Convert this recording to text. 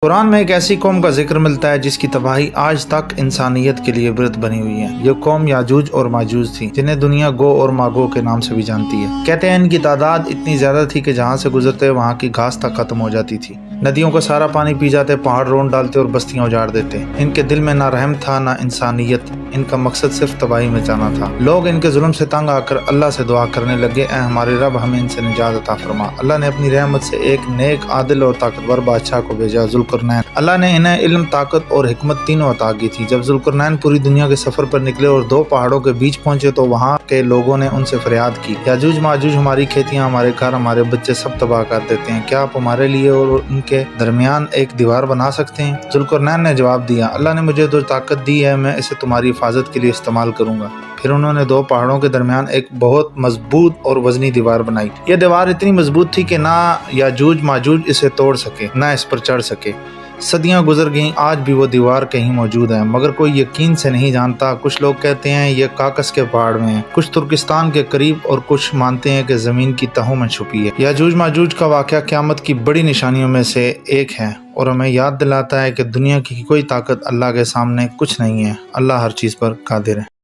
قرآن میں ایک ایسی قوم کا ذکر ملتا ہے جس کی تباہی آج تک انسانیت کے لیے عبرت بنی ہوئی ہے۔ یہ قوم یاجوج اور ماجوج تھی، جنہیں دنیا گو اور ماگو کے نام سے بھی جانتی ہے۔ کہتے ہیں ان کی تعداد اتنی زیادہ تھی کہ جہاں سے گزرتے وہاں کی گھاس تک ختم ہو جاتی تھی۔ ندیوں کا سارا پانی پی جاتے، پہاڑ رون ڈالتے اور بستیاں اجاڑ دیتے۔ ان کے دل میں نہ رحم تھا نہ انسانیت، ان کا مقصد صرف تباہی میں جانا تھا۔ لوگ ان کے ظلم سے تنگ آ کر اللہ سے دعا کرنے لگے، اے ہمارے رب ہمیں ان سے نجات عطا فرما۔ اللہ نے اپنی رحمت سے ایک نیک، عادل اور طاقتور بادشاہ کو بھیجا، ذوالقرنین۔ اللہ نے انہیں علم، طاقت اور حکمت تینوں عطا کی تھی۔ جب ذوالقرنین پوری دنیا کے سفر پر نکلے اور دو پہاڑوں کے بیچ پہنچے تو وہاں کے لوگوں نے ان سے فریاد کی، یاجوج ماجوج ہماری کھیتیاں، ہمارے گھر، ہمارے بچے سب تباہ کر دیتے ہیں، کیا آپ ہمارے لیے اور ان کے درمیان ایک دیوار بنا سکتے ہیں؟ ذوالقرنین نے جواب دیا، اللہ نے مجھے جو طاقت دی ہے میں اسے تمہاری حفاظت کے لیے استعمال کروں گا۔ پھر انہوں نے دو پہاڑوں کے درمیان ایک بہت مضبوط اور وزنی دیوار بنائی۔ یہ دیوار اتنی مضبوط تھی کہ نہ یاجوج ماجوج اسے توڑ سکے نہ اس پر چڑھ سکے۔ صدیاں گزر گئیں، آج بھی وہ دیوار کہیں موجود ہے، مگر کوئی یقین سے نہیں جانتا۔ کچھ لوگ کہتے ہیں یہ کاکس کے پہاڑ میں ہے، کچھ ترکستان کے قریب، اور کچھ مانتے ہیں کہ زمین کی تہوں میں چھپی ہے۔ یاجوج ماجوج کا واقعہ قیامت کی بڑی نشانیوں میں سے ایک ہے اور ہمیں یاد دلاتا ہے کہ دنیا کی کوئی طاقت اللہ کے سامنے کچھ نہیں ہے۔ اللہ ہر چیز پر قادر ہے۔